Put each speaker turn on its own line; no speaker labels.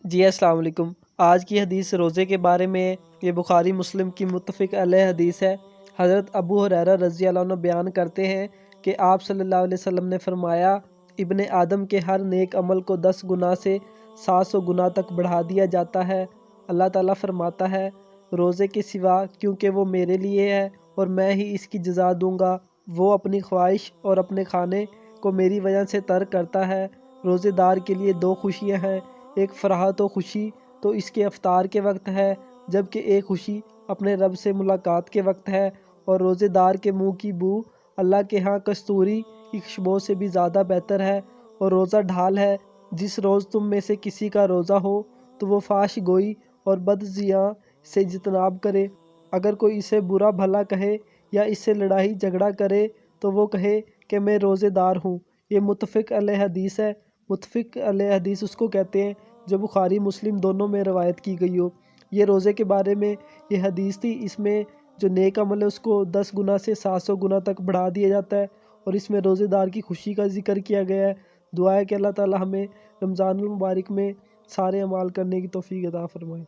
جی السلام علیکم۔ آج کی حدیث روزے کے بارے میں یہ بخاری مسلم کی متفق علیہ حدیث ہے۔ حضرت ابو ہریرہ رضی اللہ عنہ بیان کرتے ہیں کہ آپ صلی اللہ علیہ وسلم نے فرمایا، ابن آدم کے ہر نیک عمل کو 10 گنا سے 700 گنا تک بڑھا دیا جاتا ہے۔ اللہ تعالیٰ فرماتا ہے، روزے کے سوا کیونکہ وہ میرے لیے ہے اور میں ہی اس کی جزا دوں گا، وہ اپنی خواہش اور اپنے کھانے کو میری وجہ سے ترک کرتا ہے۔ روزے دار کے لیے 2 خوشیاں ہیں، ایک فرحت و خوشی تو اس کے افطار کے وقت ہے، جبکہ ایک خوشی اپنے رب سے ملاقات کے وقت ہے، اور روزے دار کے منہ کی بو اللہ کے ہاں کستوری کی خوشبو سے بھی زیادہ بہتر ہے۔ اور روزہ ڈھال ہے، جس روز تم میں سے کسی کا روزہ ہو تو وہ فحش گوئی اور بدزیاں سے اجتناب کرے۔ اگر کوئی اسے برا بھلا کہے یا اس سے لڑائی جھگڑا کرے تو وہ کہے کہ میں روزے دار ہوں۔ یہ متفق علیہ حدیث ہے۔ متفق علیہ حدیث اس کو کہتے ہیں جو بخاری مسلم دونوں میں روایت کی گئی ہو۔ یہ روزے کے بارے میں یہ حدیث تھی، اس میں جو نیک عمل ہے اس کو 10 گنا سے 700 گنا تک بڑھا دیا جاتا ہے، اور اس میں روزے دار کی خوشی کا ذکر کیا گیا ہے۔ دعا ہے کہ اللہ تعالی ہمیں رمضان المبارک میں سارے اعمال کرنے کی توفیق عطا فرمائے۔